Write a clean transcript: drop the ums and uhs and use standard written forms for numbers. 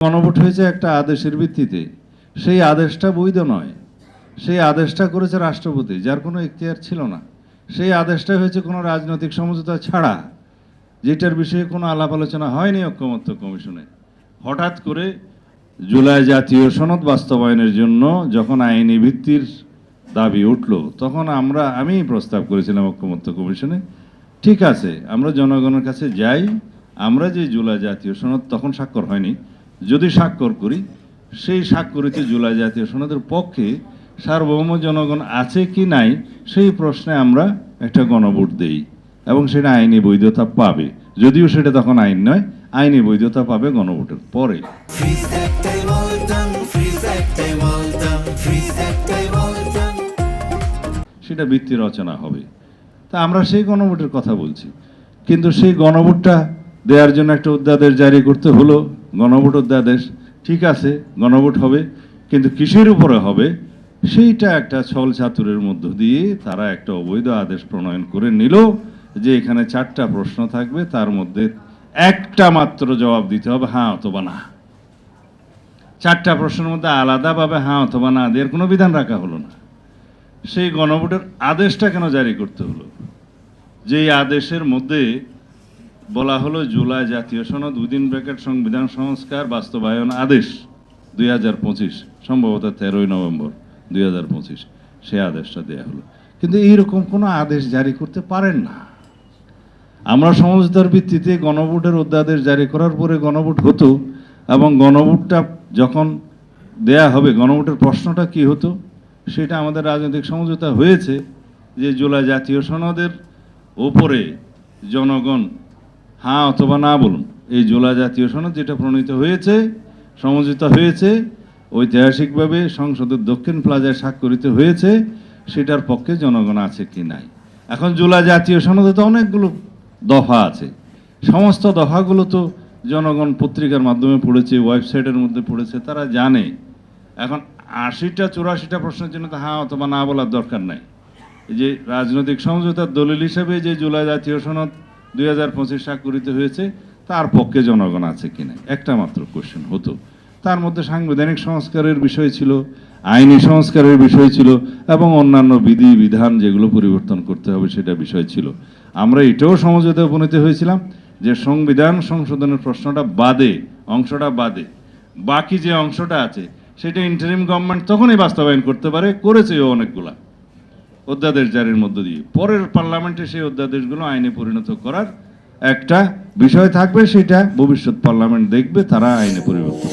গণভোট হয়েছে একটা আদেশের ভিত্তিতে, সেই আদেশটা বৈধ নয়। সেই আদেশটা করেছে রাষ্ট্রপতি, যার কোনো এখতিয়ার ছিল না। সেই আদেশটা হয়েছে কোনো রাজনৈতিক সমঝোতা ছাড়া, যেটার বিষয়ে কোনো আলাপ আলোচনা হয়নি ঐকমত্য কমিশনে। হঠাৎ করে জুলাই জাতীয় সনদ বাস্তবায়নের জন্য যখন আইনি ভিত্তির দাবি উঠল, তখন আমি প্রস্তাব করেছিলাম ঐকমত্য কমিশনে, ঠিক আছে আমরা জনগণের কাছে যাই, আমরা যে জুলাই জাতীয় সনদ তখন স্বাক্ষর হয়নি, যদি স্বাক্ষর করি সেই স্বাক্ষরিত জুলাই জাতীয় সনদের পক্ষে সার্বভৌম জনগণ আছে কি নাই সেই প্রশ্নে আমরা একটা গণভোট দেই এবং সেটা আইনি বৈধতা পাবে। যদিও সেটা তখন আইন নয়, আইনি বৈধতা পাবে গণভোটের পরে। সেটা ভিত্তি রচনা হবে। তা আমরা সেই গণভোটের কথা বলছি, কিন্তু সেই গণভোটটা দেওয়ার জন্য একটা অধ্যাদেশ জারি করতে হলো, গণভোট অধ্যাদেশ। ঠিক আছে, গণভোট হবে, কিন্তু কিসের উপরে হবে সেইটা একটা ছল চাতুরের মধ্য দিয়ে তারা একটা অবৈধ আদেশ প্রণয়ন করে নিল যে এখানে 4টা প্রশ্ন থাকবে, তার মধ্যে একটা মাত্র জবাব দিতে হবে হ্যাঁ অথবা না। 4টা প্রশ্নের মধ্যে আলাদাভাবে হ্যাঁ অথবা না দেওয়ার কোনো বিধান রাখা হলো না। সেই গণভোটের আদেশটা কেন জারি করতে হলো? যেই আদেশের মধ্যে বলা হলো জুলাই জাতীয় সনদ সংবিধান সংস্কার বাস্তবায়ন আদেশ 2025, সম্ভবত 13ই নভেম্বর 2025 সে আদেশটা দেয়া হলো। কিন্তু এইরকম কোনো আদেশ জারি করতে পারেন না। আমরা সমঝোতার ভিত্তিতে গণভোটের অধ্যাদেশ জারি করার পরে গণভোট হতো, এবং গণভোটটা যখন দেয়া হবে, গণভোটের প্রশ্নটা কি হতো সেটা আমাদের রাজনৈতিক সমঝোতা হয়েছে যে জুলাই জাতীয় সনদের ওপরে জনগণ হ্যাঁ অথবা না বলুন। এই জুলাই জাতীয় সনদ যেটা প্রণীত হয়েছে, সমঝোতা হয়েছে, ঐতিহাসিকভাবে সংসদের দক্ষিণ প্লাজায় স্বাক্ষরিত হয়েছে, সেটার পক্ষে জনগণ আছে কি নাই। এখন জুলাই জাতীয় সনদে তো অনেকগুলো দফা আছে, সমস্ত দফাগুলো তো জনগণ পত্রিকার মাধ্যমে পড়েছে, ওয়েবসাইটের মধ্যে পড়েছে, তারা জানে। এখন 80-84টা প্রশ্নের জন্য তো হ্যাঁ অথবা না বলার দরকার নাই। এই যে রাজনৈতিক সমঝোতার দলিল হিসেবে যে জুলাই জাতীয় সনদ 2025 স্বাক্ষরিত হয়েছে, তার পক্ষে জনগণ আছে কিনা একটা মাত্র কোশ্চেন হতো। তার মধ্যে সাংবিধানিক সংস্কারের বিষয় ছিল, আইনি সংস্কারের বিষয় ছিল, এবং অন্যান্য বিধি বিধান যেগুলো পরিবর্তন করতে হবে সেটা বিষয় ছিল। আমরা এটাও সমঝোতায় উপনীত হয়েছিলাম যে সংবিধান সংশোধনের প্রশ্নটা বাদে, অংশটা বাদে, বাকি যে অংশটা আছে সেটা ইন্টারিম গভর্নমেন্ট তখনই বাস্তবায়ন করতে পারে, করেছেও অনেকগুলা অধ্যাদেশ জারির মধ্য দিয়ে। পরের পার্লামেন্টে সেই অধ্যাদেশগুলো আইনে পরিণত করার একটা বিষয় থাকবে, সেটা ভবিষ্যৎ পার্লামেন্ট দেখবে, তারা আইনে পরিবর্তন।